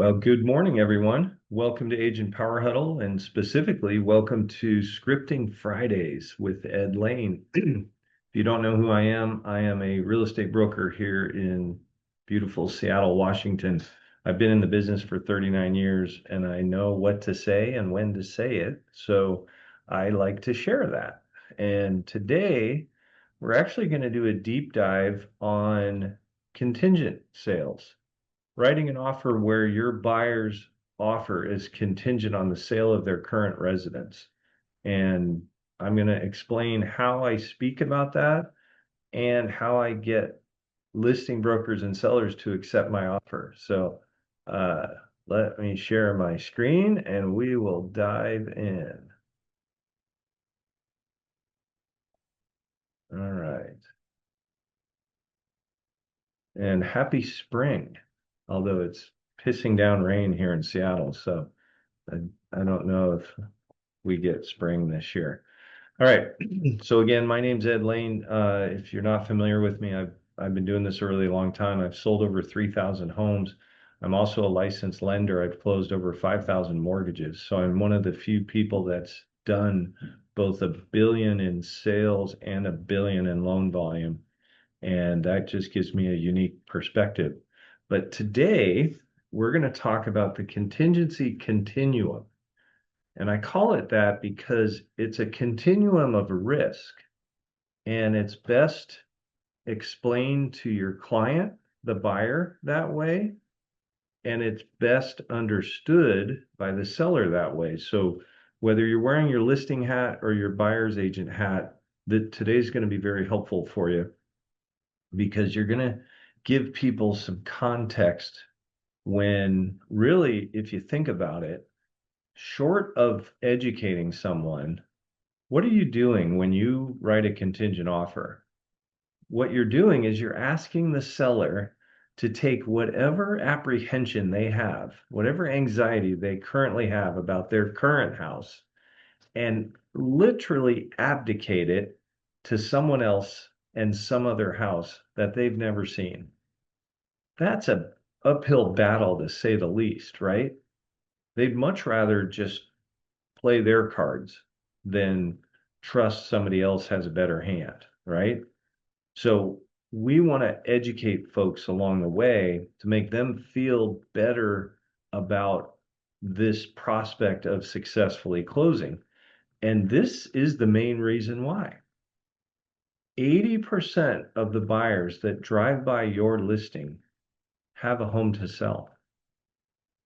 Well, good morning, everyone. Welcome to Agent Power Huddle, and specifically, welcome to Scripting Fridays with Ed Laine. If you don't know who I am a real estate broker here in beautiful Seattle, Washington. I've been in the business for 39 years, and I know what to say and when to say it. So I like to share that. And today, we're actually going to do a deep dive on contingent sales, writing an offer where your buyer's offer is contingent on the sale of their current residence. And I'm going to explain how I speak about that and how I get listing brokers and sellers to accept my offer. So uh, let me share my screen and we will dive in. All right. And happy spring, although it's pissing down rain here in Seattle. So I, I don't know if we get spring this year. All right. So again, my name's Ed Laine. If you're not familiar with me, I've been doing this a really long time. I've sold over 3,000 homes. I'm also a licensed lender. I've closed over 5,000 mortgages. So I'm one of the few people that's done both $1 billion in sales and $1 billion in loan volume. And that just gives me a unique perspective. But today, we're going to talk about the contingency continuum. And I call it that because it's a continuum of risk, and it's best explained to your client, the buyer, that way, and it's best understood by the seller that way. So whether you're wearing your listing hat or your buyer's agent hat, that today's going to be very helpful for you because you're going to give people some context when really, if you think about it, short of educating someone, what are you doing when you write a contingent offer? What you're doing is you're asking the seller to take whatever apprehension they have, whatever anxiety they currently have about their current house, and literally abdicate it to someone else and some other house that they've never seen. That's a uphill battle to say the least, right? They'd much rather just play their cards than trust somebody else has a better hand, right? So we want to educate folks along the way to make them feel better about this prospect of successfully closing. And this is the main reason why 80% of the buyers that drive by your listing have a home to sell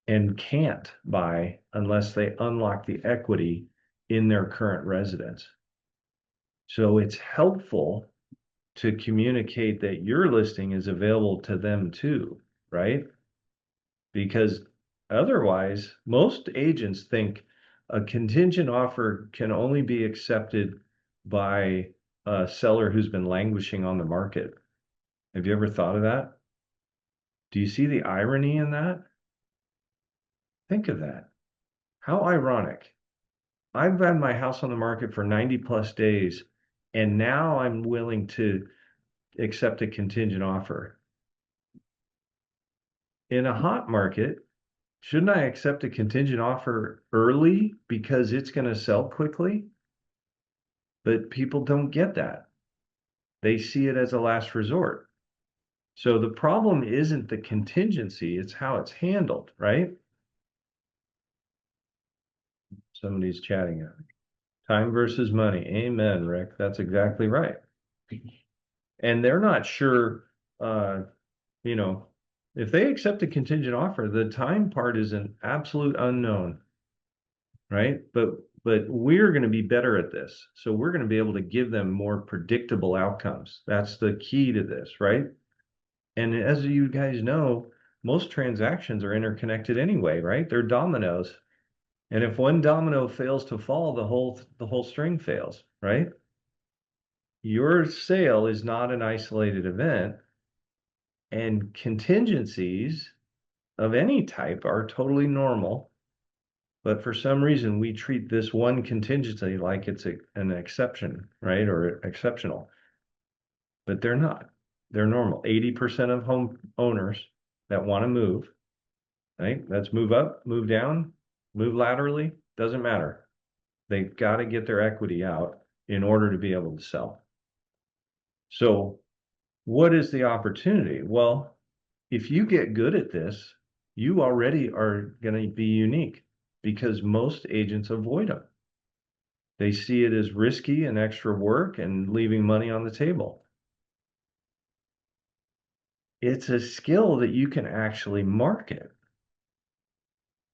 and can't buy unless they unlock the equity in their current residence. So it's helpful to communicate that your listing is available to them too, right? Because otherwise, most agents think a contingent offer can only be accepted by a seller who's been languishing on the market. Have you ever thought of that? Do you see the irony in that? Think of that. How ironic. I've had my house on the market for 90 plus days, and now I'm willing to accept a contingent offer. In a hot market, shouldn't I accept a contingent offer early because it's going to sell quickly? But people don't get that. They see it as a last resort. So the problem isn't the contingency, it's how it's handled, right? Somebody's chatting. Time versus money. Amen, Rick. That's exactly right. And they're not sure, uh, you know, if they accept a contingent offer, the time part is an absolute unknown, right? But we're going to be better at this. So we're going to be able to give them more predictable outcomes. That's the key to this, right? And as you guys know, most transactions are interconnected anyway, right? They're dominoes. And if one domino fails to fall, the whole string fails, right? Your sale is not an isolated event, and contingencies of any type are totally normal. But for some reason, we treat this one contingency like it's an exception, right? Or exceptional. But they're not. They're normal. 80% of home owners that want to move right? That's move up, move down, move laterally, doesn't matter. They've got to get their equity out in order to be able to sell. So what is the opportunity? Well, if you get good at this, you already are going to be unique because most agents avoid them. They see it as risky and extra work and leaving money on the table. It's a skill that you can actually market.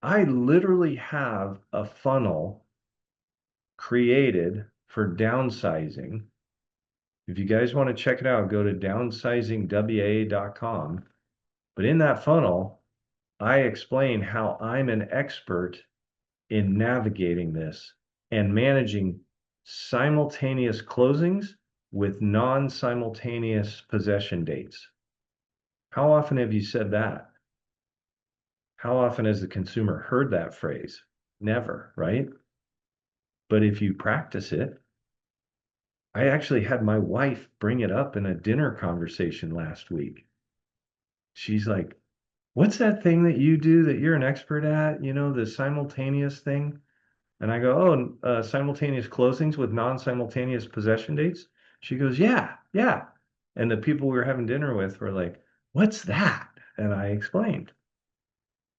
I literally have a funnel created for downsizing. If you guys want to check it out, go to downsizingwa.com. But in that funnel, I explain how I'm an expert in navigating this and managing simultaneous closings with non-simultaneous possession dates. How often have you said that? How often has the consumer heard that phrase? Never, right? But if you practice it, I actually had my wife bring it up in a dinner conversation last week. She's like, what's that thing that you do that you're an expert at? You know, the simultaneous thing? And I go, oh, simultaneous closings with non-simultaneous possession dates? She goes, yeah, yeah. And the people we were having dinner with were like, what's that? And I explained.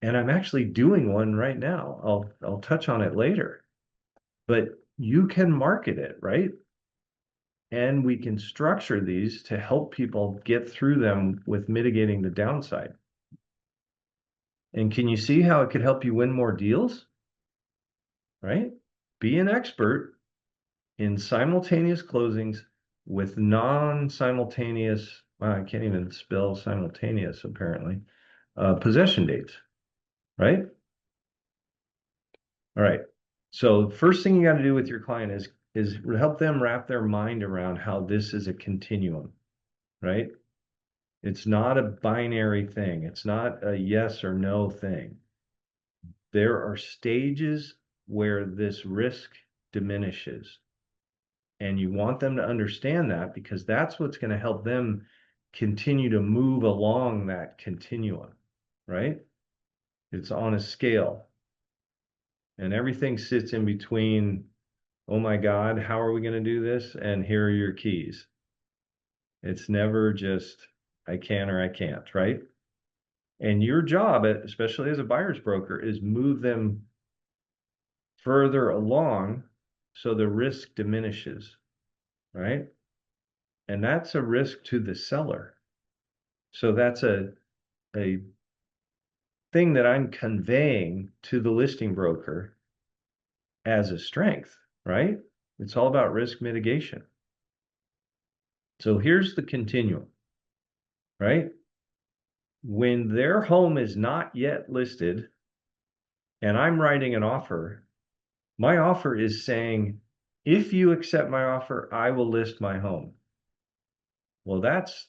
And I'm actually doing one right now. I'll touch on it later. But you can market it, right? And we can structure these to help people get through them with mitigating the downside. And can you see how it could help you win more deals? Right? Be an expert in simultaneous closings with non-simultaneous, well, I can't even spell simultaneous apparently, possession dates, right? All right. So first thing you got to do with your client is help them wrap their mind around how this is a continuum, right? It's not a binary thing. It's not a yes or no thing. There are stages where this risk diminishes. And you want them to understand that because that's what's going to help them continue to move along that continuum, right? It's on a scale and everything sits in between, oh my God, how are we going to do this? And here are your keys. It's never just, I can or I can't, right? And your job, especially as a buyer's broker, is move them further along so the risk diminishes, right? And that's a risk to the seller. So that's a thing that I'm conveying to the listing broker as a strength, right? It's all about risk mitigation. So here's the continuum, right? When their home is not yet listed and I'm writing an offer, my offer is saying, if you accept my offer, I will list my home. Well, that's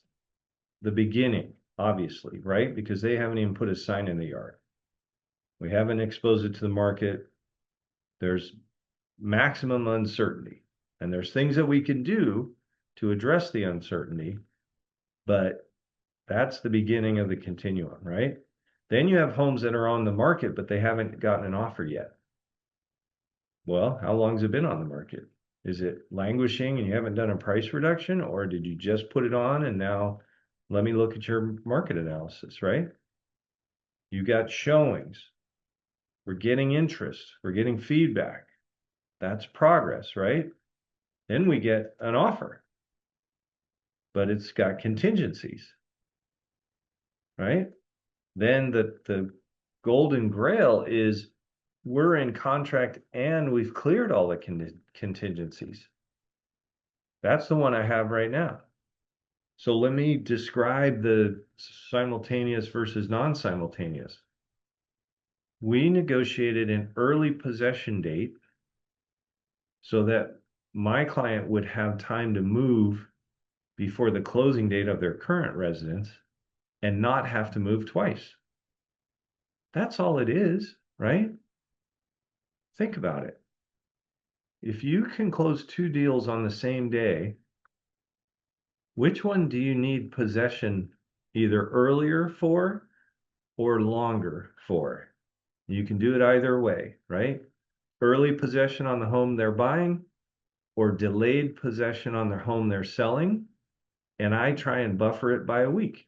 the beginning, obviously, right? Because they haven't even put a sign in the yard. We haven't exposed it to the market. There's maximum uncertainty. And there's things that we can do to address the uncertainty, but that's the beginning of the continuum, right? Then you have homes that are on the market, but they haven't gotten an offer yet. Well, how long has it been on the market? Is it languishing and you haven't done a price reduction, or did you just put it on and now let me look at your market analysis, right? You got showings. We're getting interest. We're getting feedback. That's progress, right? Then we get an offer, but it's got contingencies, right? Then the golden grail is we're in contract and we've cleared all the contingencies. That's the one I have right now. So let me describe the simultaneous versus non-simultaneous. We negotiated an early possession date so that my client would have time to move before the closing date of their current residence and not have to move twice. That's all it is, right? Think about it. If you can close two deals on the same day, which one do you need possession either earlier for or longer for. You can do it either way, right? Early possession on the home they're buying or delayed possession on their home they're selling. And I try and buffer it by a week.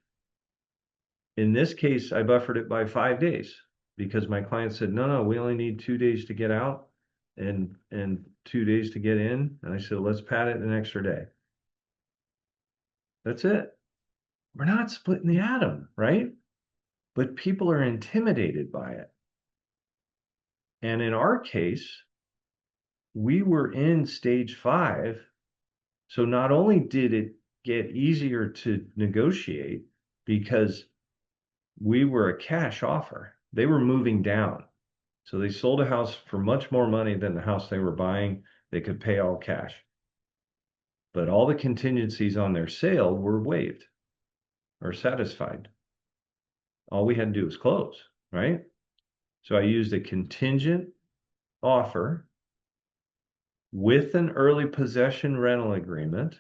In this case, I buffered it by 5 days because my client said, no, we only need 2 days to get out and 2 days to get in. And I said, let's pad it an extra day. That's it. We're not splitting the atom, right? But people are intimidated by it. And in our case, we were in stage 5. So not only did it get easier to negotiate because we were a cash offer, they were moving down. So they sold a house for much more money than the house they were buying. They could pay all cash. But all the contingencies on their sale were waived or satisfied. All we had to do was close, right? So I used a contingent offer with an early possession rental agreement.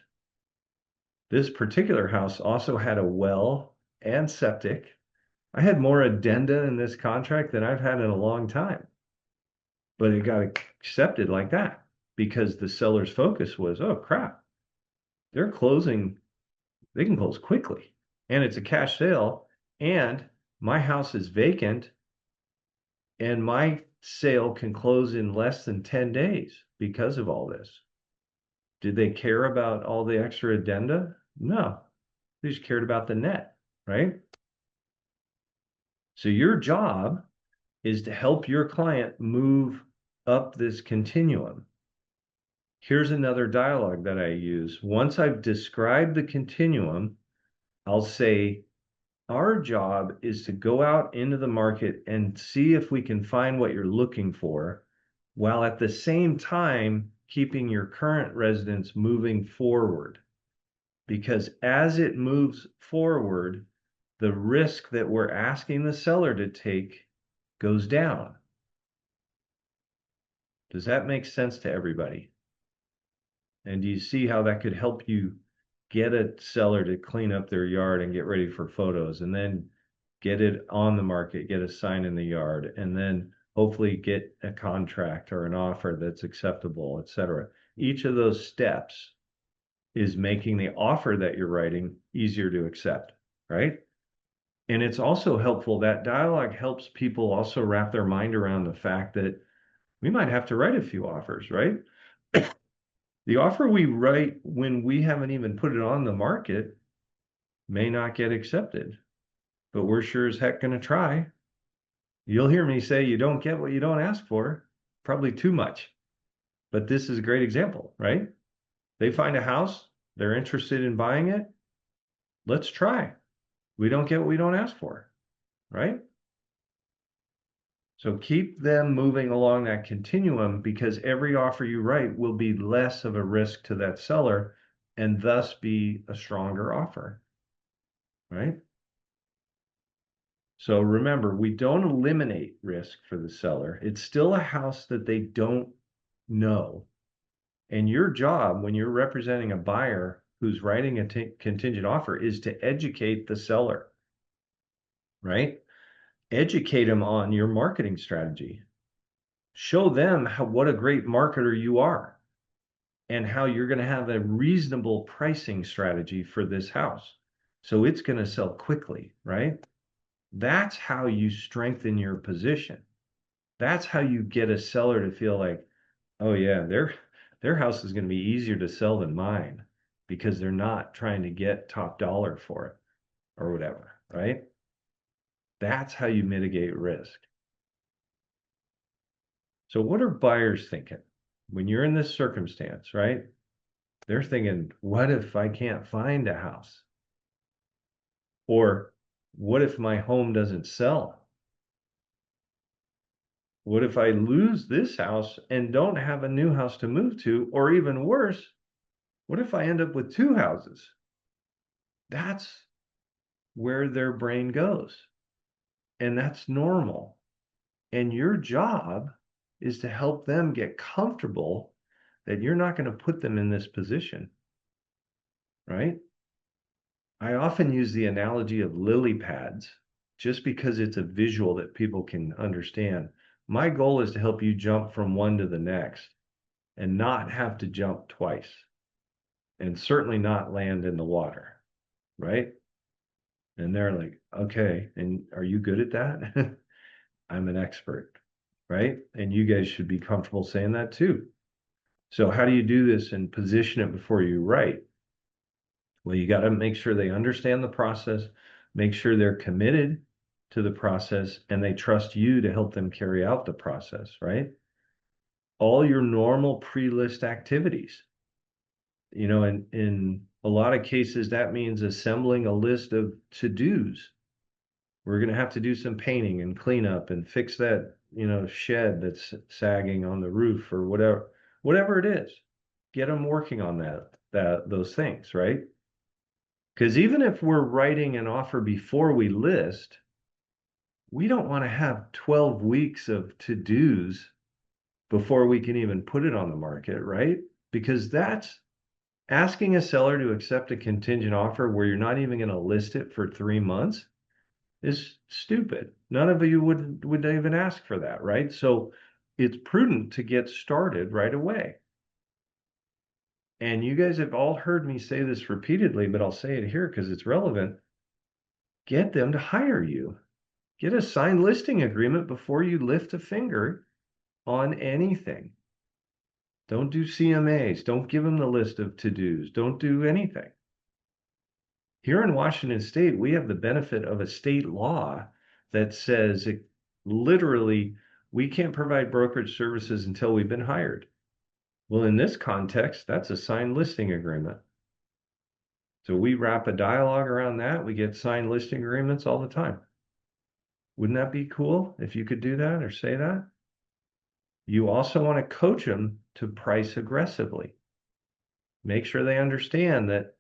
This particular house also had a well and septic. I had more addenda in this contract than I've had in a long time, but it got accepted like that because the seller's focus was, oh crap, they're closing, they can close quickly, and it's a cash sale, and my house is vacant, and my sale can close in less than 10 days because of all this. Did they care about all the extra addenda? No, they just cared about the net, right? So your job is to help your client move up this continuum. Here's another dialogue that I use. Once I've described the continuum, I'll say, our job is to go out into the market and see if we can find what you're looking for, while at the same time keeping your current residence moving forward. Because as it moves forward, the risk that we're asking the seller to take goes down. Does that make sense to everybody? And do you see how that could help you get a seller to clean up their yard and get ready for photos, and then get it on the market, get a sign in the yard, and then hopefully get a contract or an offer that's acceptable, etc. Each of those steps is making the offer that you're writing easier to accept, right? And it's also helpful, that dialogue helps people also wrap their mind around the fact that we might have to write a few offers, right? The offer we write when we haven't even put it on the market may not get accepted, but we're sure as heck going to try. You'll hear me say you don't get what you don't ask for, probably too much. But this is a great example, right? They find a house, they're interested in buying it. Let's try. We don't get what we don't ask for, right? So keep them moving along that continuum, because every offer you write will be less of a risk to that seller and thus be a stronger offer, right? So remember, we don't eliminate risk for the seller. It's still a house that they don't know. And your job when you're representing a buyer who's writing a contingent offer is to educate the seller, right? Educate them on your marketing strategy. Show them what a great marketer you are and how you're going to have a reasonable pricing strategy for this house. So it's going to sell quickly, right? That's how you strengthen your position. That's how you get a seller to feel like, oh yeah, their house is going to be easier to sell than mine because they're not trying to get top dollar for it or whatever, right? That's how you mitigate risk. So what are buyers thinking when you're in this circumstance, right? They're thinking, what if I can't find a house? Or what if my home doesn't sell? What if I lose this house and don't have a new house to move to? Or even worse, what if I end up with two houses? That's where their brain goes. And that's normal. And your job is to help them get comfortable that you're not going to put them in this position, right? I often use the analogy of lily pads. just because it's a visual that people can understand. My goal is to help you jump from one to the next and not have to jump twice, and certainly not land in the water, right? And they're like, okay, and are you good at that? I'm an expert, right? And you guys should be comfortable saying that too. So how do you do this and position it before you write? Well, you got to make sure they understand the process, make sure they're committed to the process, and they trust you to help them carry out the process, right? All your normal pre-list activities. In a lot of cases, that means assembling a list of to-dos. We're going to have to do some painting and cleanup and fix that, shed that's sagging on the roof or whatever it is. Get them working on those things, right? Because even if we're writing an offer before we list, we don't want to have 12 weeks of to-dos before we can even put it on the market, right? Because that's asking a seller to accept a contingent offer where you're not even going to list it for 3 months is stupid. None of you would even ask for that, right? So it's prudent to get started right away. And you guys have all heard me say this repeatedly, but I'll say it here because it's relevant. Get them to hire you. Get a signed listing agreement before you lift a finger on anything. Don't do CMAs. Don't give them the list of to-dos. Don't do anything. Here in Washington State, we have the benefit of a state law that says literally we can't provide brokerage services until we've been hired. Well, in this context, that's a signed listing agreement. So we wrap a dialogue around that. We get signed listing agreements all the time. Wouldn't that be cool if you could do that or say that? You also want to coach them to price aggressively. Make sure they understand that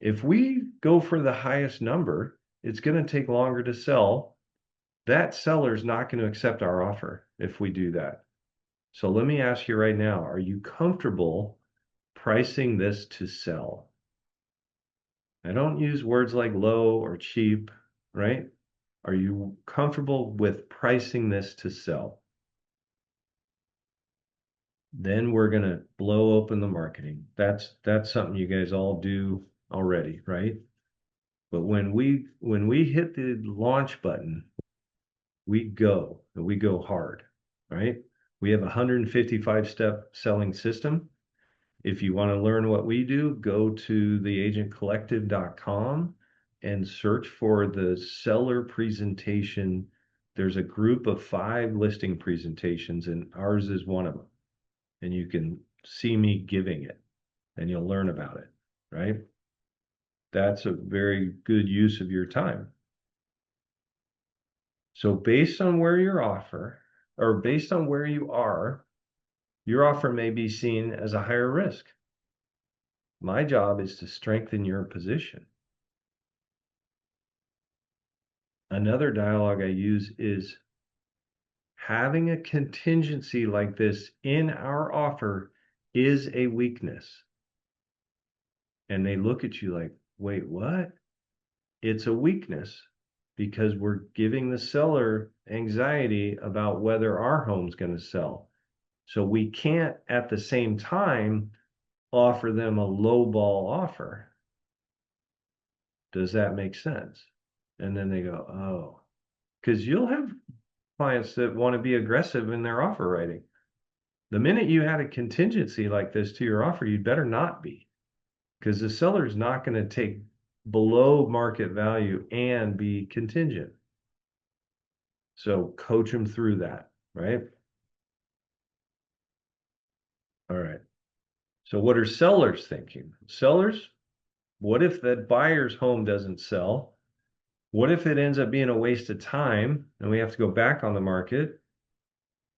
if we go for the highest number, it's going to take longer to sell. That seller's not going to accept our offer if we do that. So let me ask you right now, are you comfortable pricing this to sell? I don't use words like low or cheap, right? Are you comfortable with pricing this to sell? Then we're going to blow open the marketing. That's something you guys all do already, right? But when we hit the launch button, we go and we go hard, right? We have a 155-step selling system. If you want to learn what we do, go to theagentcollective.com and search for the seller presentation. There's a group of 5 listing presentations, and ours is one of them. And you can see me giving it, and you'll learn about it, right? That's a very good use of your time. So based on where your offer, or based on where you are, your offer may be seen as a higher risk. My job is to strengthen your position. Another dialogue I use is having a contingency like this in our offer is a weakness. And they look at you like, wait, what? It's a weakness because we're giving the seller anxiety about whether our home's going to sell. So we can't at the same time offer them a low ball offer. Does that make sense? And then they go, oh, because you'll have clients that want to be aggressive in their offer writing. The minute you had a contingency like this to your offer, you'd better not be, because the seller's not going to take below market value and be contingent. So coach them through that, right? All right. So what are sellers thinking? Sellers, what if that buyer's home doesn't sell? What if it ends up being a waste of time and we have to go back on the market?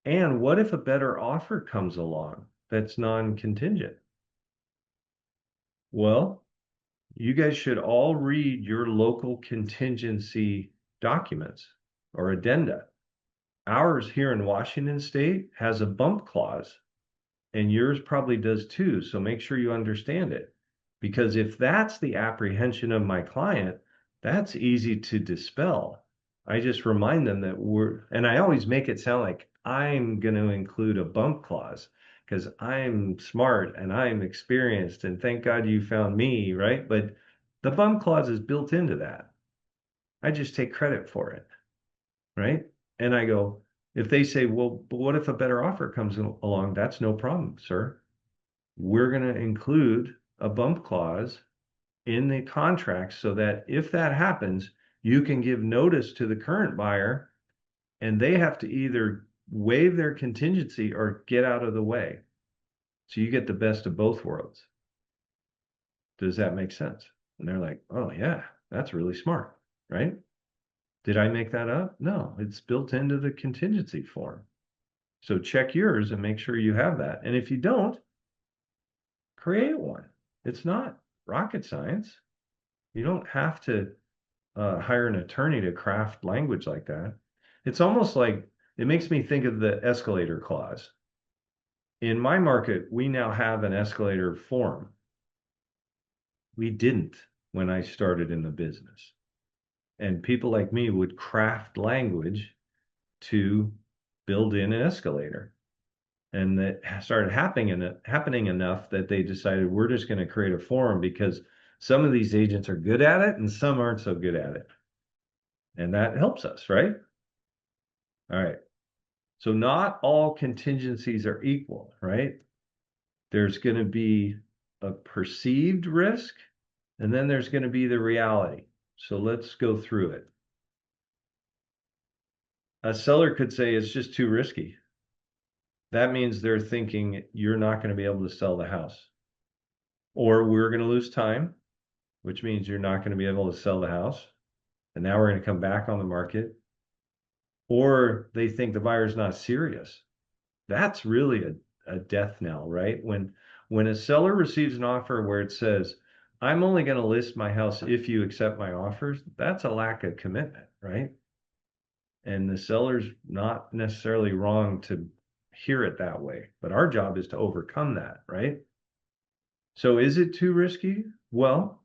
And what if a better offer comes along that's non-contingent? Well, you guys should all read your local contingency documents or addenda. Ours here in Washington State has a bump clause, and yours probably does too. So make sure you understand it. Because if that's the apprehension of my client, That's easy to dispel. I just remind them that and I always make it sound like I'm going to include a bump clause because I'm smart and I'm experienced and thank God you found me, right? But the bump clause is built into that. I just take credit for it, right? And I go, if they say, well, but what if a better offer comes along? That's no problem, sir. We're going to include a bump clause in the contract so that if that happens, you can give notice to the current buyer and they have to either waive their contingency or get out of the way. So you get the best of both worlds. Does that make sense? And they're like, oh, yeah, that's really smart, right? Did I make that up? No, it's built into the contingency form. So check yours and make sure you have that. And if you don't, create one. It's not rocket science. You don't have to hire an attorney to craft language like that. It's almost like it makes me think of the escalator clause. In my market, we now have an escalator form. We didn't when I started in the business. And people like me would craft language to build in an escalator. And that started happening enough that they decided we're just going to create a form because some of these agents are good at it and some aren't so good at it. And that helps us, right? All right. So not all contingencies are equal, right? There's going to be a perceived risk, and then there's going to be the reality. So let's go through it. A seller could say it's just too risky. That means they're thinking you're not going to be able to sell the house. Or we're going to lose time, which means you're not going to be able to sell the house. And now we're going to come back on the market. Or they think the buyer's not serious. That's really a death knell, right? When a seller receives an offer where it says, I'm only going to list my house if you accept my offers, that's a lack of commitment, right? And the seller's not necessarily wrong to hear it that way, but our job is to overcome that, right? So is it too risky? Well,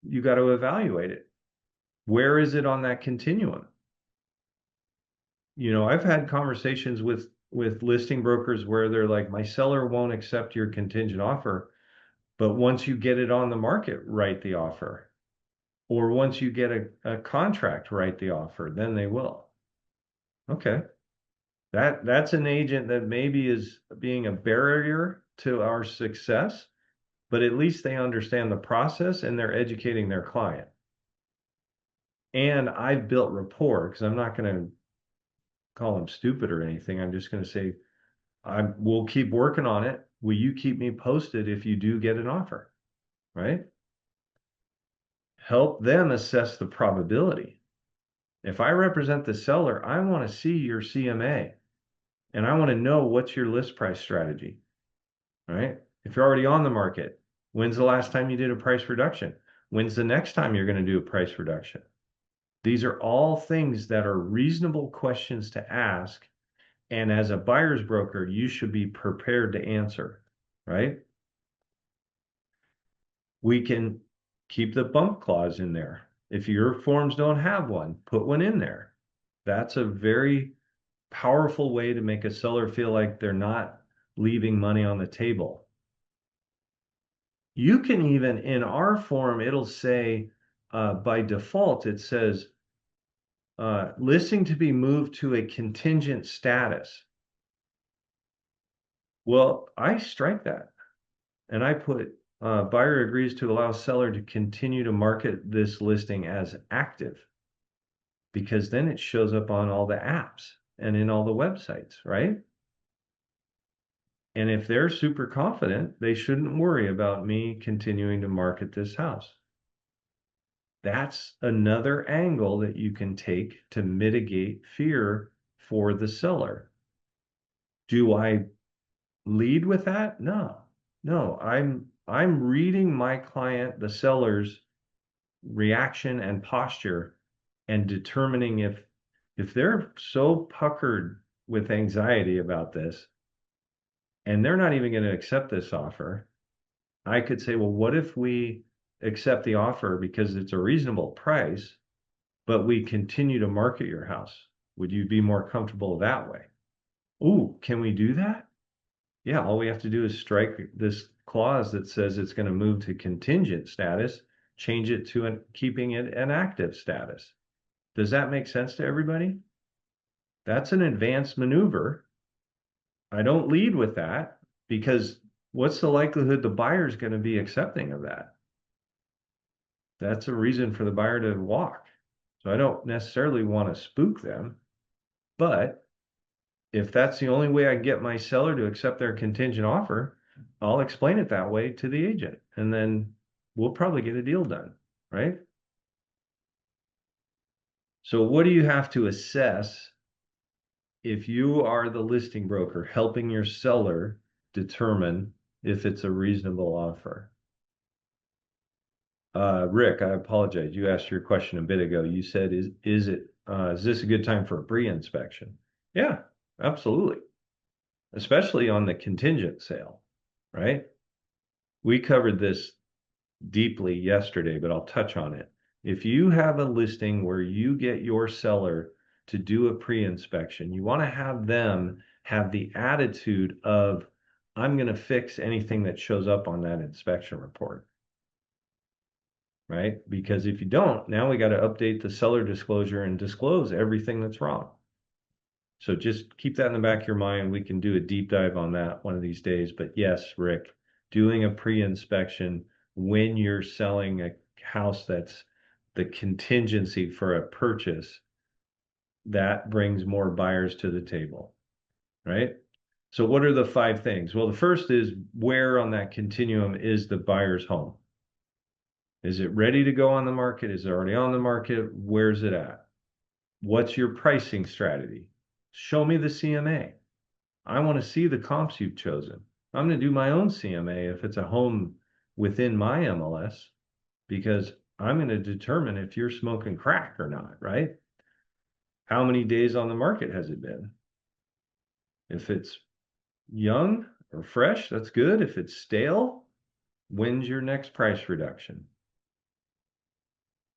you got to evaluate it. Where is it on that continuum? I've had conversations with listing brokers where they're like, my seller won't accept your contingent offer, but once you get it on the market, write the offer. Or once you get a contract, write the offer, then they will. Okay. That's an agent that maybe is being a barrier to our success, but at least they understand the process and they're educating their client. And I've built rapport because I'm not going to call them stupid or anything. I'm just going to say, we'll keep working on it. Will you keep me posted if you do get an offer? Right? Help them assess the probability. If I represent the seller, I want to see your CMA and I want to know what's your list price strategy, right? If you're already on the market, when's the last time you did a price reduction? When's the next time you're going to do a price reduction? These are all things that are reasonable questions to ask. And as a buyer's broker, you should be prepared to answer, right? We can keep the bump clause in there. If your forms don't have one, put one in there. That's a very powerful way to make a seller feel like they're not leaving money on the table. You can even, in our form, it'll say, by default, it says, listing to be moved to a contingent status. Well, I strike that and I put buyer agrees to allow seller to continue to market this listing as active because then it shows up on all the apps and in all the websites, right? And if they're super confident, they shouldn't worry about me continuing to market this house. That's another angle that you can take to mitigate fear for the seller. Do I lead with that? No. No, I'm reading my client, the seller's reaction and posture and determining if they're so puckered with anxiety about this and they're not even going to accept this offer, I could say, well, what if we accept the offer because it's a reasonable price, but we continue to market your house. Would you be more comfortable that way? Ooh, can we do that? Yeah, all we have to do is strike this clause that says it's going to move to contingent status, change it to keeping it an active status. Does that make sense to everybody? That's an advanced maneuver. I don't lead with that because what's the likelihood the buyer is going to be accepting of that? That's a reason for the buyer to walk. So I don't necessarily want to spook them, but if that's the only way I get my seller to accept their contingent offer, I'll explain it that way to the agent, and then we'll probably get a deal done, right? So what do you have to assess if you are the listing broker helping your seller determine if it's a reasonable offer? Rick, I apologize. You asked your question a bit ago. You said, is this a good time for a pre-inspection? Yeah, absolutely. Especially on the contingent sale, right? We covered this deeply yesterday, but I'll touch on it. If you have a listing where you get your seller to do a pre-inspection, you want to have them have the attitude of, I'm going to fix anything that shows up on that inspection report, right? Because if you don't, now we got to update the seller disclosure and disclose everything that's wrong. So just keep that in the back of your mind. We can do a deep dive on that one of these days. But yes, Rick, doing a pre-inspection when you're selling a house that's the contingency for a purchase, that brings more buyers to the table, right? So what are the 5 things? Well, the first is, where on that continuum is the buyer's home? Is it ready to go on the market? Is it already on the market? Where's it at? What's your pricing strategy? Show me the CMA. I want to see the comps you've chosen. I'm going to do my own CMA if it's a home within my MLS, because I'm going to determine if you're smoking crack or not, right? How many days on the market has it been? If it's young or fresh, that's good. If it's stale, when's your next price reduction?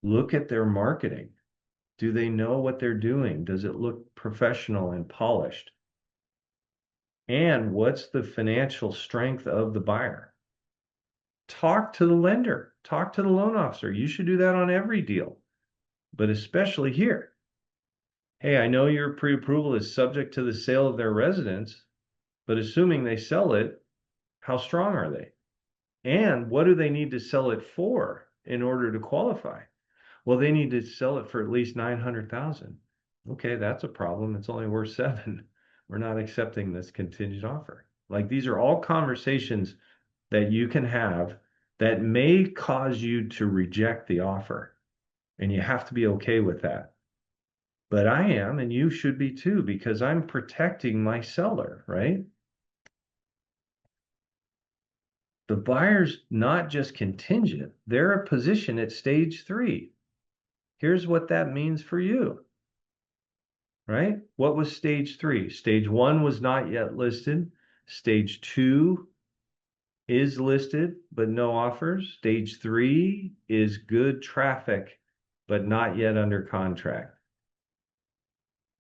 Look at their marketing. Do they know what they're doing? Does it look professional and polished? And what's the financial strength of the buyer? Talk to the lender, talk to the loan officer. You should do that on every deal, but especially here. Hey, I know your pre-approval is subject to the sale of their residence, but assuming they sell it, how strong are they? And what do they need to sell it for in order to qualify? Well, they need to sell it for at least 900,000. Okay, that's a problem. It's only worth 7. We're not accepting this contingent offer. Like, these are all conversations that you can have that may cause you to reject the offer. And you have to be okay with that. But I am, and you should be too, because I'm protecting my seller, right? The buyer's not just contingent, they're a position at stage 3. Here's what that means for you, right? What was stage 3? Stage 1 was not yet listed. Stage 2 is listed, but no offers. Stage 3 is good traffic, but not yet under contract.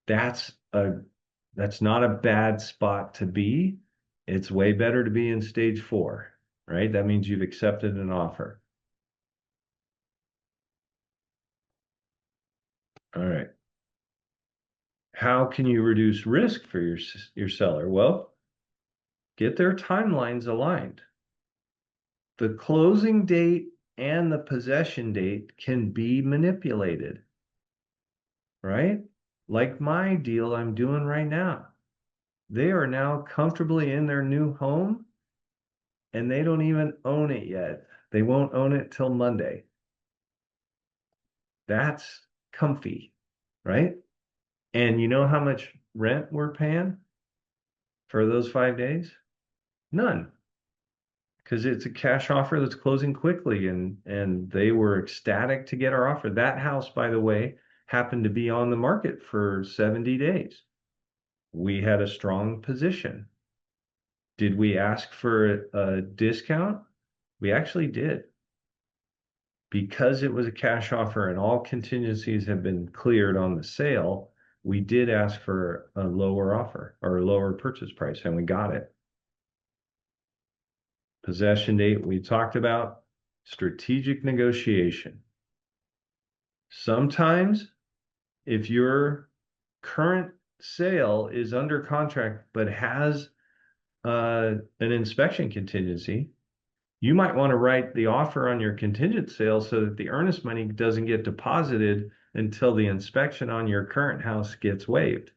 That's not a bad spot to be. It's way better to be in stage 4, right? That means you've accepted an offer. All right. How can you reduce risk for your seller? Well, get their timelines aligned. The closing date and the possession date can be manipulated, right? Like my deal I'm doing right now. They are now comfortably in their new home and they don't even own it yet. They won't own it till Monday. That's comfy, right? And you know how much rent we're paying for those 5 days? None. Because it's a cash offer that's closing quickly, and they were ecstatic to get our offer. That house, by the way, happened to be on the market for 70 days. We had a strong position. Did we ask for a discount? We actually did. because it was a cash offer and all contingencies have been cleared on the sale, we did ask for a lower offer or a lower purchase price, and we got it. Possession date, we talked about strategic negotiation. Sometimes, if your current sale is under contract but has an inspection contingency, you might want to write the offer on your contingent sale so that the earnest money doesn't get deposited until the inspection on your current house gets waived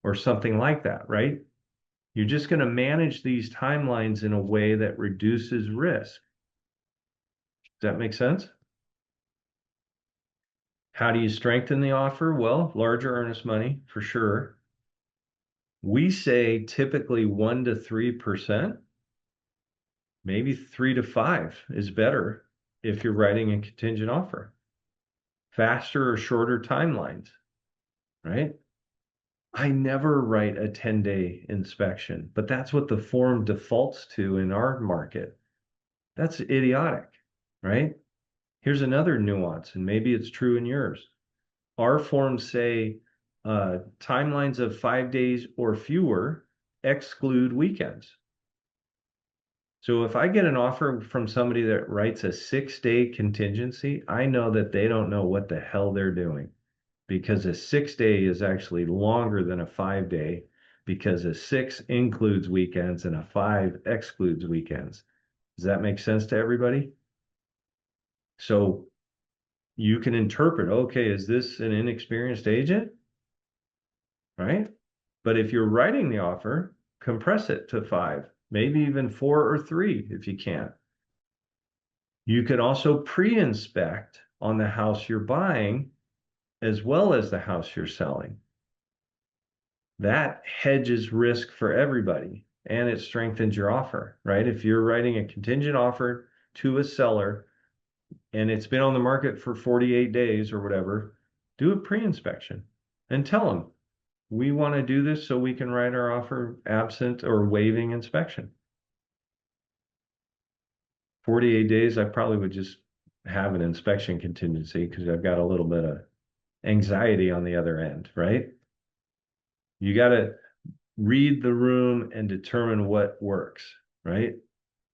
or something like that, right? You're just going to manage these timelines in a way that reduces risk. Does that make sense? How do you strengthen the offer? Well, larger earnest money for sure. We say typically 1 to 3%, maybe 3 to 5 is better if you're writing a contingent offer. Faster or shorter timelines, right? I never write a 10-day inspection, but that's what the form defaults to in our market. That's idiotic, right? Here's another nuance, and maybe it's true in yours. Our forms say timelines of 5 days or fewer exclude weekends. So if I get an offer from somebody that writes a 6-day contingency, I know that they don't know what the hell they're doing, because a 6-day is actually longer than a 5-day, because a 6 includes weekends and a 5 excludes weekends. Does that make sense to everybody? So you can interpret, okay, is this an inexperienced agent? Right? But if you're writing the offer, compress it to 5, maybe even 4 or 3 if you can. You can also pre-inspect on the house you're buying as well as the house you're selling. That hedges risk for everybody and it strengthens your offer, right? If you're writing a contingent offer to a seller and it's been on the market for 48 days or whatever, do a pre-inspection and tell them, we want to do this so we can write our offer absent or waiving inspection. 48 days, I probably would just have an inspection contingency because I've got a little bit of anxiety on the other end, right? You got to read the room and determine what works, right?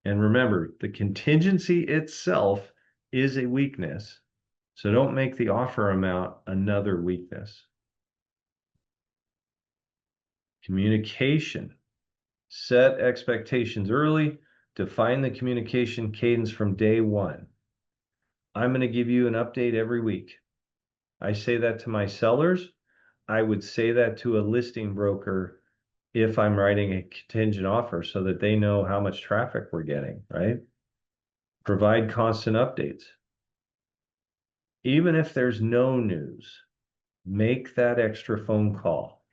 And remember, the contingency itself is a weakness. So don't make the offer amount another weakness. Communication. Set expectations early. Define the communication cadence from day one. I'm going to give you an update every week. I say that to my sellers. I would say that to a listing broker if I'm writing a contingent offer so that they know how much traffic we're getting, right? Provide constant updates. Even if there's no news, make that extra phone call.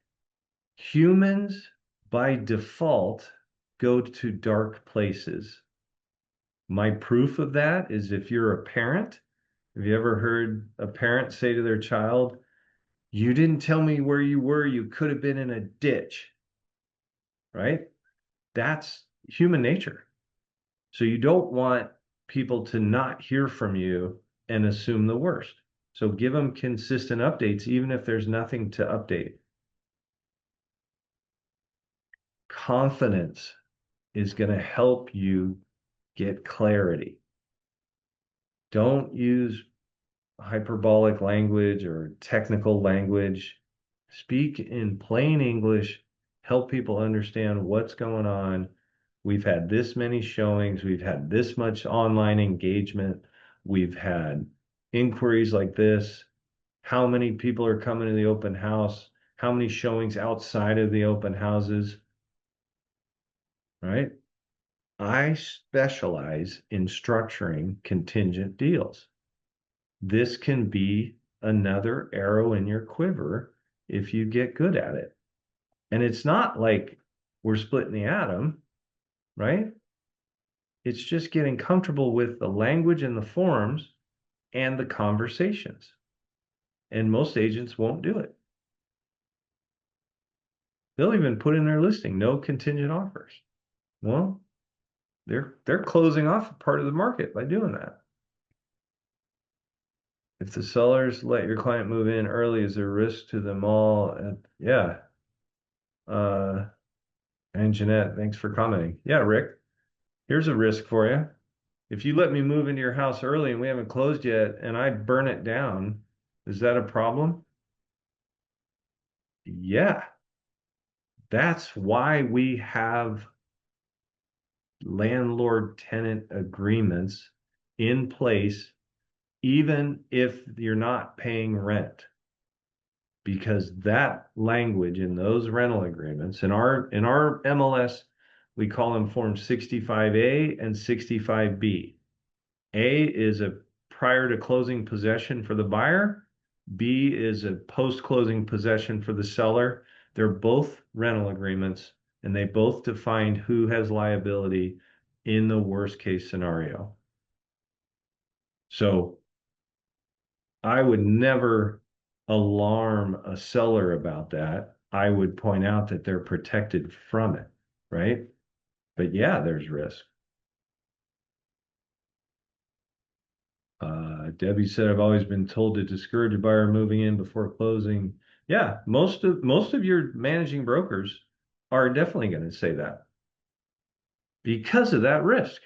Humans, by default, go to dark places. My proof of that is if you're a parent, have you ever heard a parent say to their child, you didn't tell me where you were, you could have been in a ditch, right? That's human nature. So you don't want people to not hear from you and assume the worst. So give them consistent updates, even if there's nothing to update. Confidence is going to help you get clarity. Don't use hyperbolic language or technical language. Speak in plain English, help people understand what's going on. We've had this many showings, we've had this much online engagement, we've had inquiries like this. How many people are coming to the open house? How many showings outside of the open houses? Right? I specialize in structuring contingent deals. This can be another arrow in your quiver if you get good at it. And it's not like we're splitting the atom, right? It's just getting comfortable with the language and the forms and the conversations. And most agents won't do it. They'll even put in their listing, no contingent offers. Well, they're closing off a part of the market by doing that. If the sellers let your client move in early, is there a risk to them all? Yeah. Uh, and Jeanette, thanks for commenting. Yeah, Rick, here's a risk for you. If you let me move into your house early and we haven't closed yet and I burn it down, is that a problem? Yeah. That's why we have landlord-tenant agreements in place, even if you're not paying rent. Because that language in those rental agreements, in our MLS, we call them Form 65A and 65B. A is a prior to closing possession for the buyer. B is a post-closing possession for the seller. They're both rental agreements, and they both define who has liability in the worst case scenario. So I would never alarm a seller about that. I would point out that they're protected from it, right? But yeah, there's risk. Debbie said, I've always been told to discourage a buyer moving in before closing. Yeah, most of your managing brokers are definitely going to say that because of that risk.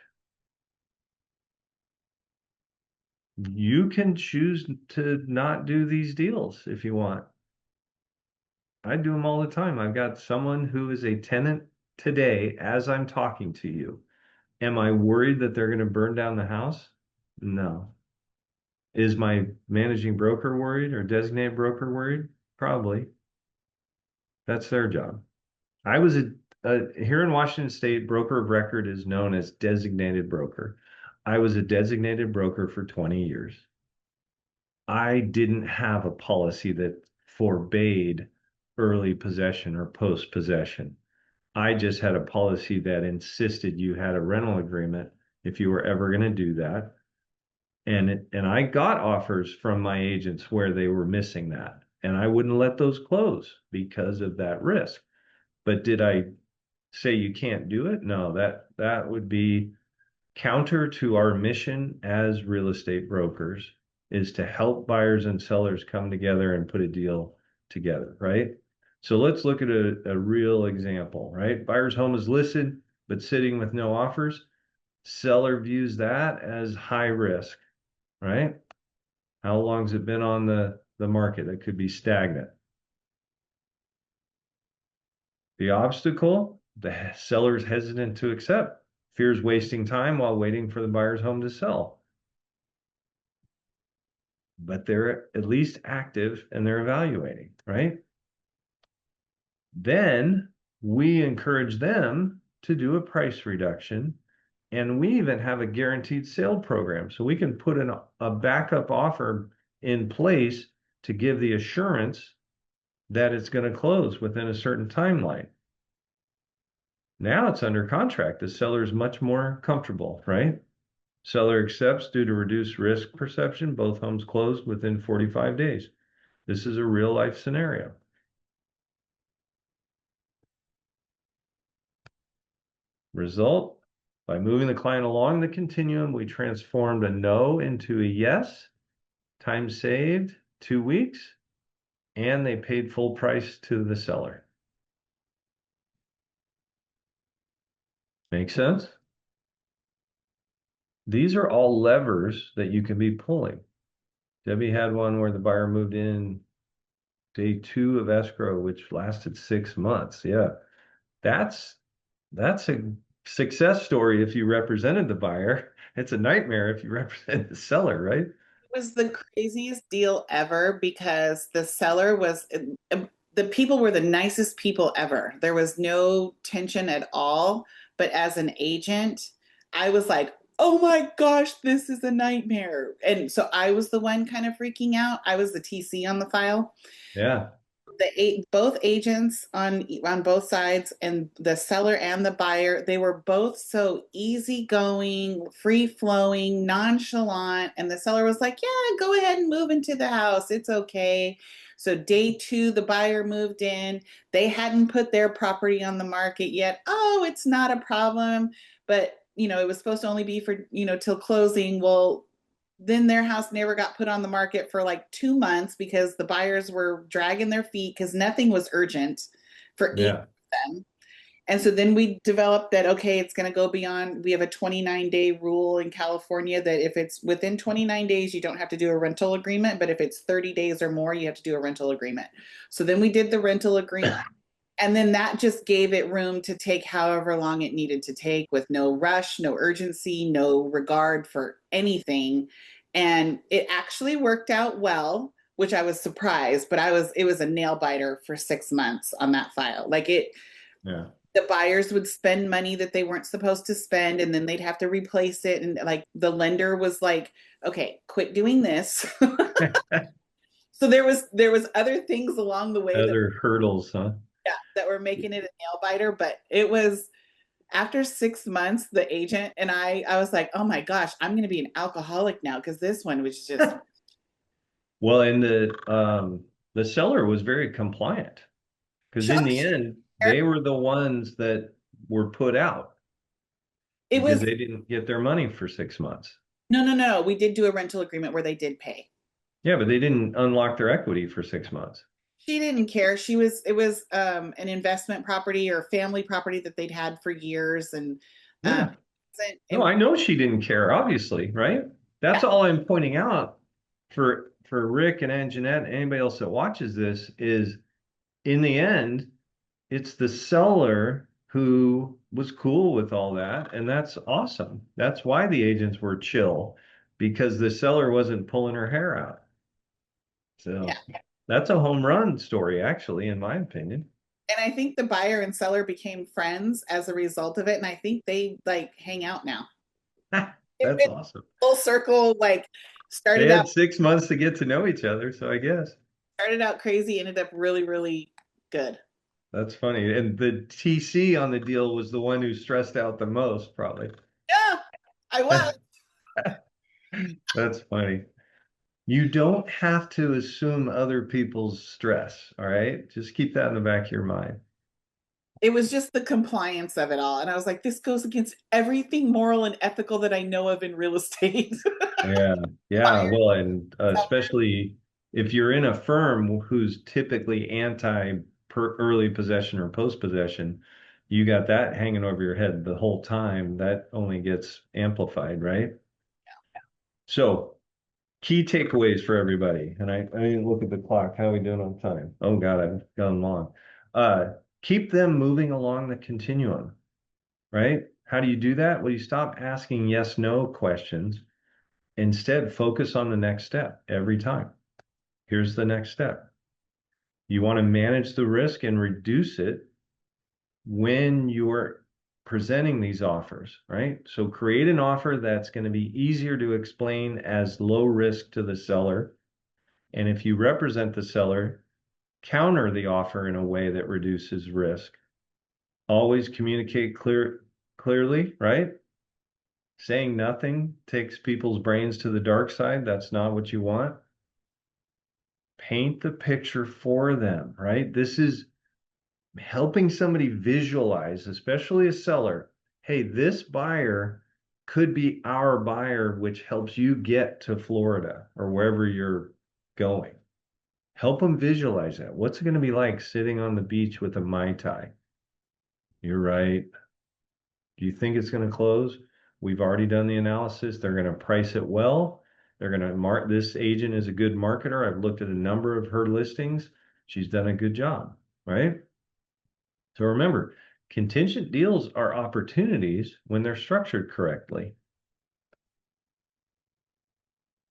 You can choose to not do these deals if you want. I do them all the time. I've got someone who is a tenant today as I'm talking to you. Am I worried that they're going to burn down the house? No. Is my managing broker worried or designated broker worried? Probably. That's their job. I was here in Washington State, broker of record is known as designated broker. I was a designated broker for 20 years. I didn't have a policy that forbade early possession or post possession. I just had a policy that insisted you had a rental agreement if you were ever going to do that. And I got offers from my agents where they were missing that. And I wouldn't let those close because of that risk. But did I say you can't do it? No, that would be counter to our mission as real estate brokers, is to help buyers and sellers come together and put a deal together, right? So let's look at a real example, right? Buyer's home is listed, but sitting with no offers. Seller views that as high risk, right? How long's it been on the market? It could be stagnant. The obstacle, the seller's hesitant to accept, fears wasting time while waiting for the buyer's home to sell. But they're at least active and they're evaluating, right? Then we encourage them to do a price reduction. And we even have a guaranteed sale program. So we can put a backup offer in place to give the assurance that it's going to close within a certain timeline. Now it's under contract. The seller is much more comfortable, right? Seller accepts due to reduced risk perception. Both homes closed within 45 days. This is a real life scenario. Result, by moving the client along the continuum, we transformed a no into a yes, time saved 2 weeks, and they paid full price to the seller. Make sense? These are all levers that you can be pulling. Debbie had one where the buyer moved in day 2 of escrow, which lasted 6 months. Yeah, that's a success story if you represented the buyer. It's a nightmare if you represent the seller, right? Was the craziest deal ever because the seller was the people were the nicest people ever. There was no tension at all. But as an agent, I was like, oh my gosh, this is a nightmare. And so I was the one kind of freaking out. I was the TC on the file. Yeah. Both agents on both sides, and the seller and the buyer, they were both so easygoing, free flowing, nonchalant, and the seller was like, yeah, go ahead and move into the house, it's okay. So day 2 the buyer moved in. They hadn't put their property on the market yet. Oh, it's not a problem, but it was supposed to only be for till closing. Well, then their house never got put on the market for like 2 months because the buyers were dragging their feet because nothing was urgent for either Yeah. of them. And so then we developed that, okay, it's going to go beyond. We have a 29-day rule in California that if it's within 29 days, you don't have to do a rental agreement. But if it's 30 days or more, you have to do a rental agreement. So then we did the rental agreement. And then that just gave it room to take however long it needed to take with no rush, no urgency, no regard for anything. And it actually worked out well, which I was surprised, but it was a nail biter for 6 months on that file. Like Yeah. the buyers would spend money that they weren't supposed to spend and then they'd have to replace it. And like the lender was like, okay, quit doing this. So there was other things along the way that Other hurdles, huh? yeah, that were making it a nail biter, but it was after 6 months, the agent and I was like, oh my gosh, I'm going to be an alcoholic now because this one was just Well, and the seller was very compliant because in the end, they were the ones that were put out it because was they didn't get their money for 6 months. no. We did do a rental agreement where they did pay. Yeah, but they didn't unlock their equity for 6 months. She didn't care. It was an investment property or family property that they'd had for years, and um, Yeah. No, I know she didn't care, obviously, right? That's yeah, all I'm pointing out for Rick and Anjanette and anybody else that watches this is in the end, it's the seller who was cool with all that, and that's awesome. That's why the agents were chill because the seller wasn't pulling her hair out. yeah. So that's a home run story, actually, in my opinion. And I think the buyer and seller became friends as a result of it, and I think they like hang out now. That's It awesome. full circle, like They started out had 6 months to get to know each other, so I guess started out crazy, ended up really, really good. that's funny. And the TC on the deal was the one who stressed out the most, probably. Yeah, I was. That's funny. You don't have to assume other people's stress, all right? Just keep that in the back of your mind. It was just the compliance of it all. And I was like, this goes against everything moral and ethical that I know of in real estate. Yeah, yeah. Well, and especially if you're in a firm who's typically anti per early possession or post possession, you got that hanging over your head the whole time. That only gets amplified, right? So, key takeaways for everybody. And I didn't look at the clock. How are we doing on time? Oh God, I've gone long. Uh, Keep them moving along the continuum, right? How do you do that? Well, you stop asking yes, no questions. Instead, focus on the next step every time. Here's the next step. You want to manage the risk and reduce it when you're presenting these offers, right? So create an offer that's going to be easier to explain as low risk to the seller. And if you represent the seller, counter the offer in a way that reduces risk. Always communicate clearly, right? Saying nothing takes people's brains to the dark side. That's not what you want. Paint the picture for them, right? This is helping somebody visualize, especially a seller. Hey, this buyer could be our buyer, which helps you get to Florida or wherever you're going. Help them visualize that. What's it going to be like sitting on the beach with a Mai Tai? You're right. Do you think it's going to close? We've already done the analysis. They're going to price it well. They're going to mark this agent is a good marketer. I've looked at a number of her listings. She's done a good job, right? So remember, contingent deals are opportunities when they're structured correctly.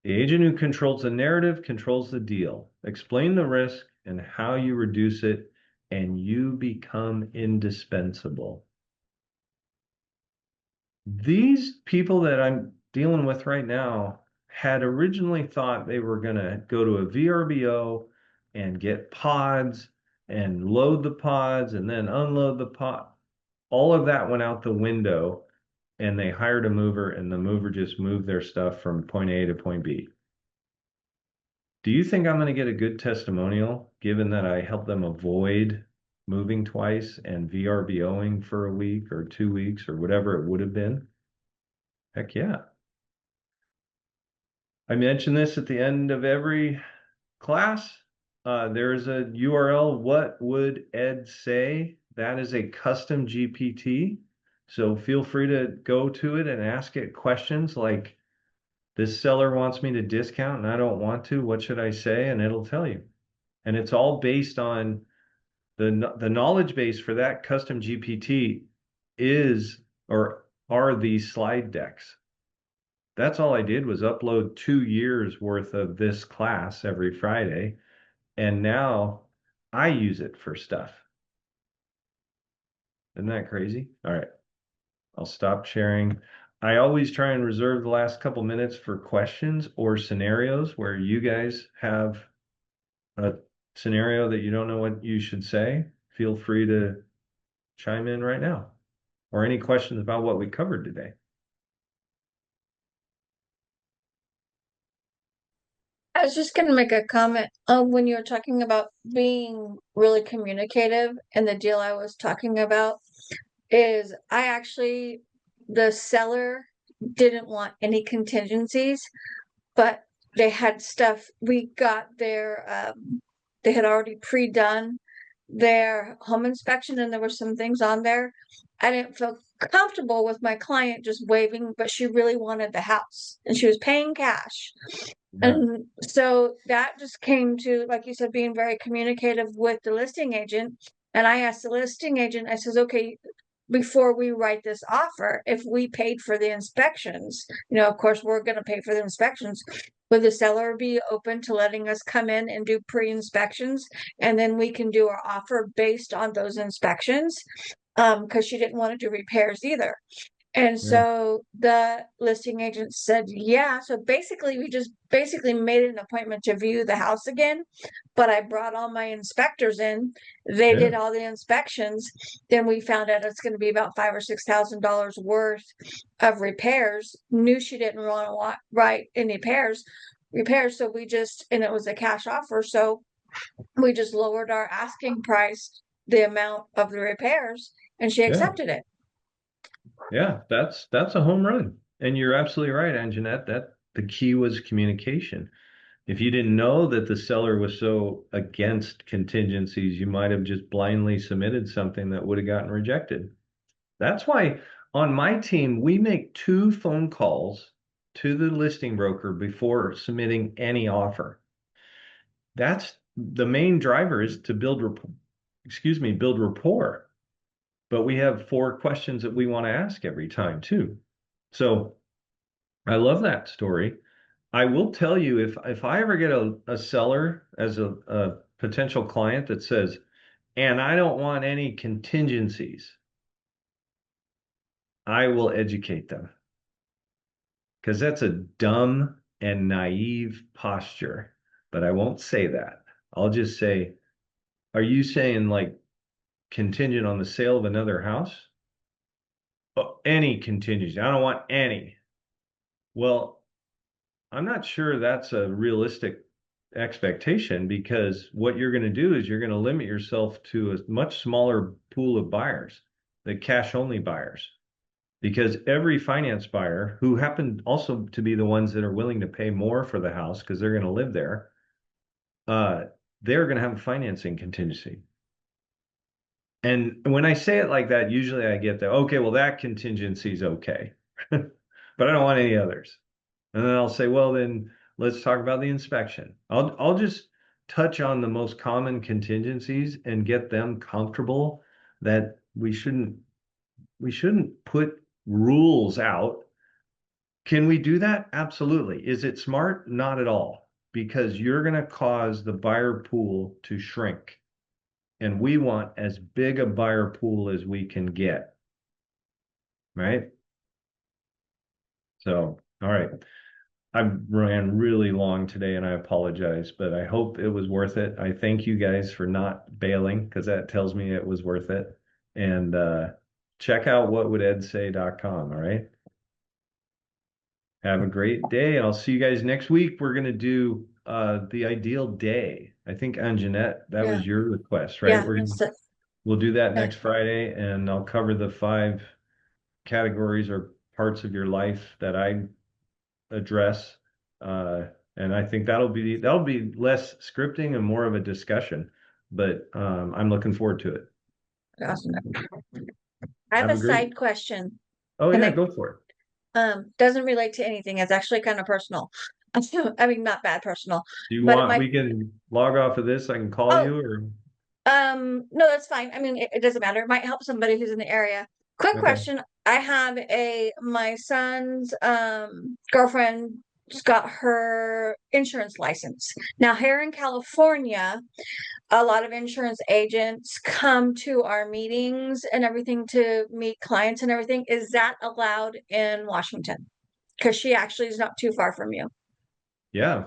The agent who controls the narrative controls the deal. Explain the risk and how you reduce it, and you become indispensable. These people that I'm dealing with right now had originally thought they were going to go to a VRBO and get pods and load the pods and then unload the pod. All of that went out the window and they hired a mover and the mover just moved their stuff from point A to point B. Do you think I'm going to get a good testimonial given that I helped them avoid moving twice and VRBOing for a week or 2 weeks or whatever it would have been? Heck yeah. I mention this at the end of every class. There's a URL, what would Ed say? That is a custom GPT. So feel free to go to it and ask it questions like, this seller wants me to discount and I don't want to. What should I say? And it'll tell you. And it's all based on the knowledge base for that custom GPT is or are these slide decks. That's all I did was upload 2 years worth of this class every Friday. And now I use it for stuff. Isn't that crazy? All right, I'll stop sharing. I always try and reserve the last couple minutes for questions or scenarios where you guys have a scenario that you don't know what you should say. Feel free to chime in right now or any questions about what we covered today. I was just going to make a comment when you were talking about being really communicative, and the deal I was talking about is the seller didn't want any contingencies, but they had stuff. We got they had already pre-done their home inspection, and there were some things on there. I didn't feel comfortable with my client just waiving, but she really wanted the house and she was paying cash. Yeah, And so that just came to, like you said, being very communicative with the listing agent. And I asked the listing agent, I says, okay, before we write this offer, if we paid for the inspections, of course, we're going to pay for the inspections. Would the seller be open to letting us come in and do pre-inspections? And then we can do our offer based on those inspections. Because she didn't want to do repairs either. And yeah, so the listing agent said, yeah. So basically, we just basically made an appointment to view the house again. But I brought all my inspectors in. They yeah, did all the inspections. Then we found out it's going to be about $5,000 or $6,000 worth of repairs. Knew she didn't want to write any repairs. So and it was a cash offer. So we just lowered our asking price, the amount of the repairs, and she yeah. accepted it. Yeah, that's a home run. And you're absolutely right, Anjanette, that the key was communication. If you didn't know that the seller was so against contingencies, you might have just blindly submitted something that would have gotten rejected. That's why on my team, we make 2 phone calls to the listing broker before submitting any offer. That's the main driver is to build rapport. But we have 4 questions that we want to ask every time too. So I love that story. I will tell you if I ever get a seller as a potential client that says, and I don't want any contingencies, I will educate them because that's a dumb and naive posture. But I won't say that. I'll just say, are you saying like contingent on the sale of another house? Oh, any contingency. I don't want any. Well, I'm not sure that's a realistic expectation because what you're going to do is you're going to limit yourself to a much smaller pool of buyers, the cash only buyers, because every finance buyer who happen also to be the ones that are willing to pay more for the house because they're going to live there, uh, they're going to have a financing contingency. And when I say it like that, usually I get the, okay, well, that contingency is okay, but I don't want any others. And then I'll say, well, then let's talk about the inspection. I'll just touch on the most common contingencies and get them comfortable that we shouldn't put rules out. Can we do that? Absolutely. Is it smart? Not at all, because you're going to cause the buyer pool to shrink. And we want as big a buyer pool as we can get, right? So, all right. I ran really long today and I apologize, but I hope it was worth it. I thank you guys for not bailing because that tells me it was worth it. And check out whatwouldEdSay.com. All right. Have a great day. And I'll see you guys next week. We're going to do the ideal day. I think Anjanette, that Yeah. was your request, right? Yeah. We'll do that Yeah. next Friday and I'll cover the 5 categories or parts of your life that I address And I think that'll be less scripting and more of a discussion. But I'm looking forward to it. Awesome. I have Have a a great. side question. Oh Can yeah, I go for doesn't relate to anything. It's actually kind of personal. I mean, not bad personal, it. Do you but want we can log off of this? I can call oh, you or no, that's fine. I mean, it doesn't matter. It might help somebody who's in the area. Quick okay. question. I have my son's girlfriend just got her insurance license. Now, here in California, a lot of insurance agents come to our meetings and everything to meet clients and everything. Is that allowed in Washington? Because she actually is not too far from you. Yeah,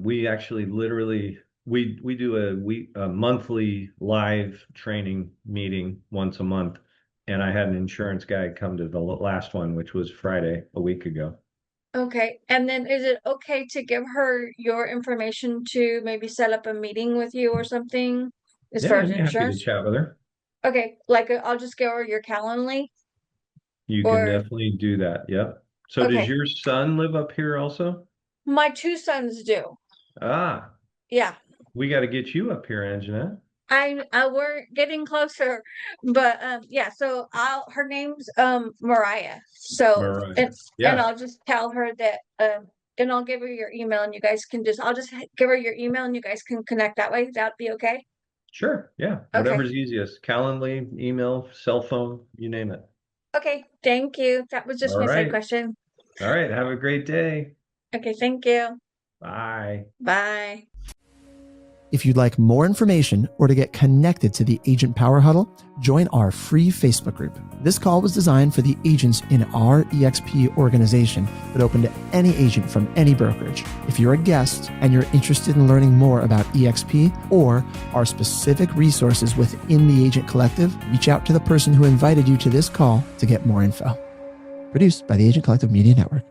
we actually literally we do a monthly live training meeting once a month, and I had an insurance guy come to the last one, which was Friday a week ago. Okay. And then is it okay to give her your information to maybe set up a meeting with you or something as Yeah, far as I'd be happy to insurance? chat with her. Okay. Like I'll just give her your Calendly You can or definitely do that. Yep. So does okay. your son live up here also? My two sons do. Ah, Yeah. we got to get you up here, Anjanette. I we're getting closer, but yeah, so her name's Mariah. So Mariah. and Yeah, I'll just tell her that and I'll give her your email and you guys can just I'll just give her your email and you guys can connect that way. That'd be okay? sure. Yeah, Okay. whatever's easiest. Calendly, email, cell phone, you name it. Okay. Thank you. That was just All my side right. question. All right. Have a great day. Okay, thank you. Bye. Bye. If you'd like more information or to get connected to the Agent Power Huddle, join our free Facebook group. This call was designed for the agents in our EXP organization, but open to any agent from any brokerage. If you're a guest and you're interested in learning more about EXP or our specific resources within the Agent Collective, reach out to the person who invited you to this call to get more info. Produced by the Agent Collective Media Network.